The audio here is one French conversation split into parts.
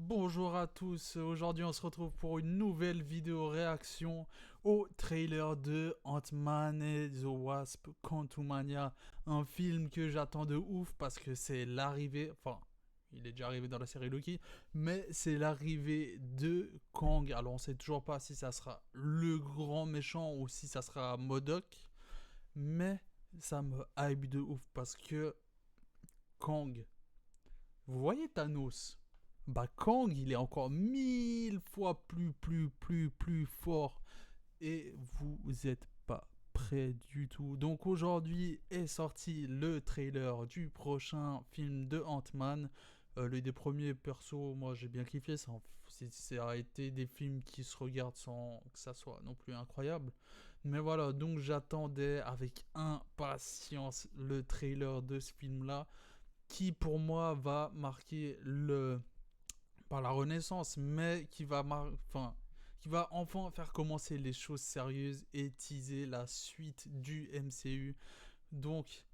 Bonjour à tous, aujourd'hui on se retrouve pour une nouvelle vidéo réaction au trailer de Ant-Man and the Wasp Quantumania, un film que j'attends de ouf parce que c'est l'arrivée, enfin il est déjà arrivé dans la série Loki, mais c'est l'arrivée de Kang. Alors on sait toujours pas si ça sera le grand méchant ou si ça sera MODOK, mais ça me hype de ouf parce que Kang, vous voyez Thanos? Bah Kang, il est encore 1000 fois plus fort. Et vous êtes pas prêts du tout. Donc aujourd'hui est sorti le trailer du prochain film de Ant-Man. Le des premiers persos, moi j'ai bien kiffé. Ça a été des films qui se regardent sans que ça soit non plus incroyable. Mais voilà, donc j'attendais avec impatience le trailer de ce film-là, qui pour moi va marquer pas la renaissance, mais qui va enfin faire commencer les choses sérieuses et teaser la suite du MCU. Donc,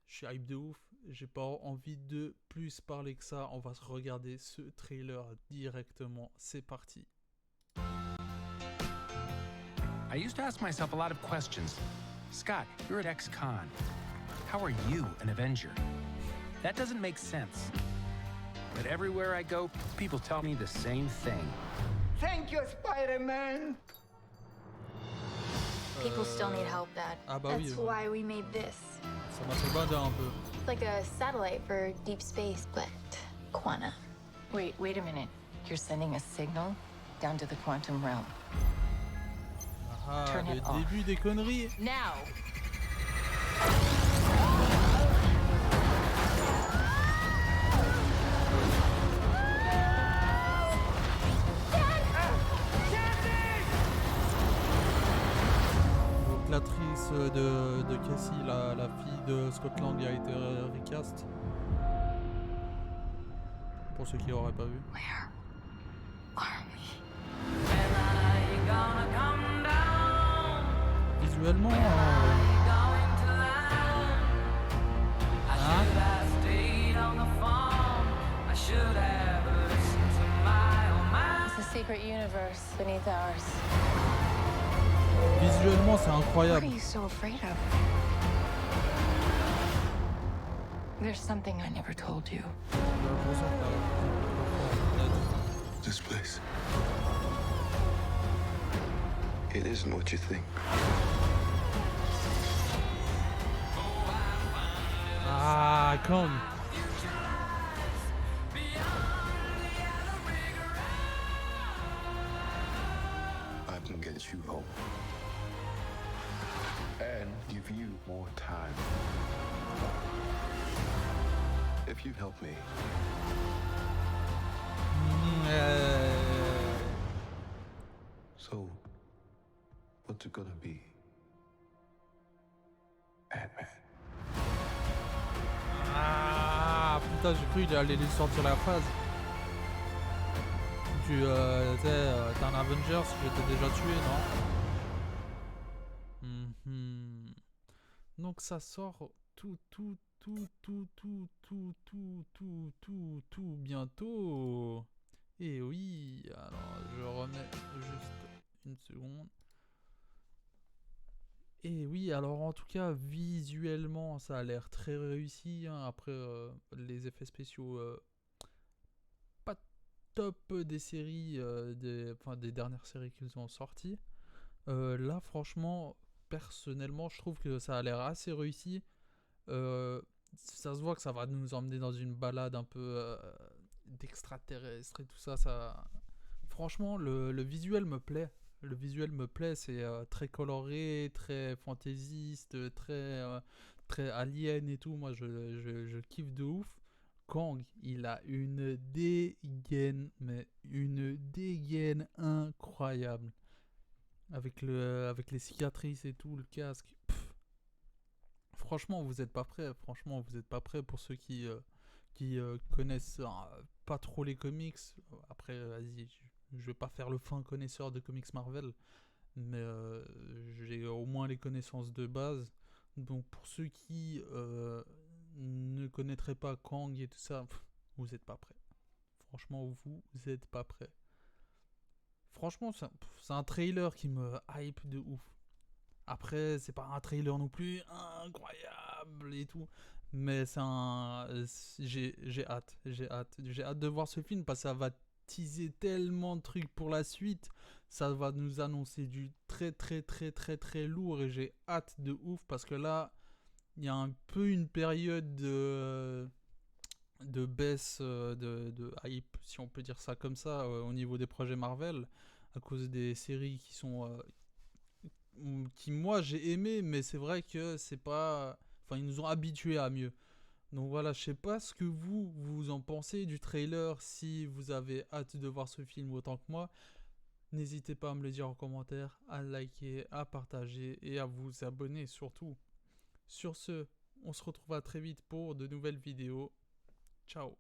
je suis hype de ouf. J'ai pas envie de plus parler que ça. On va se regarder ce trailer directement. C'est parti. I used to ask myself a lot of questions. Scott, you're at ex-con. How are you an Avenger? That doesn't make sense. But everywhere I go, people tell me the same thing. Thank you, Spider-Man! People still need help, Dad. Ah bah oui, That's why we made this. ça m'a fait bander un peu. It's like a satellite for deep space, but quanta. Wait a minute. You're sending a signal down to the quantum realm. Ah, Turn le it off. début des conneries. Now! Donc l'actrice de Cassie, la fille de Scott Lang, a été recast. Pour ceux qui n'auraient pas vu. Where are we? Visuellement, It's a secret universe beneath ours. visuellement c'est What incroyable. are you so afraid of? There's something I never told you. This place. It isn't what you think. Ah, Kang. I can get you home. And give you more time. If you help me, so what's it gonna be? Ant-Man. Ah, putain, j'ai cru qu'il allait lui sortir la phrase. Tu t'es un Avengers, je t'ai déjà tué, non? Donc ça sort tout bientôt. Et oui, alors je remets juste une seconde. Et oui, alors en tout cas, visuellement, ça a l'air très réussi, hein. Après, les effets spéciaux, pas top des séries, des dernières séries qu'ils ont sorties. Là, franchement, personnellement, je trouve que ça a l'air assez réussi. Ça se voit que ça va nous emmener dans une balade un peu d'extraterrestres et tout ça. Franchement, le visuel me plaît. Le visuel me plaît, c'est très coloré, fantaisiste, très alien et tout. Moi, je kiffe de ouf. Kang, il a une dégaine, mais une dégaine incroyable. Avec les cicatrices et tout, le casque. Franchement, vous êtes pas prêts. Franchement, vous êtes pas prêts pour ceux qui connaissent pas trop les comics. Après, vas-y, je vais pas faire le fin connaisseur de comics Marvel, mais j'ai au moins les connaissances de base. Donc pour ceux qui ne connaîtraient pas Kang et tout ça, vous êtes pas prêts. Franchement, vous êtes pas prêts. Franchement, c'est un trailer qui me hype de ouf. Après, c'est pas un trailer non plus incroyable et tout. Mais j'ai hâte de voir ce film parce que ça va teaser tellement de trucs pour la suite. Ça va nous annoncer du très très très très très lourd et j'ai hâte de ouf parce que là, il y a un peu une période de baisse de hype, si on peut dire ça comme ça, au niveau des projets Marvel, à cause des séries qui moi j'ai aimé, mais c'est vrai que c'est pas, enfin ils nous ont habitués à mieux. Donc voilà, je sais pas ce que vous en pensez du trailer, si vous avez hâte de voir ce film autant que moi. N'hésitez pas à me le dire en commentaire, à liker, à partager et à vous abonner surtout. Sur ce, on se retrouvera très vite pour de nouvelles vidéos. Ciao.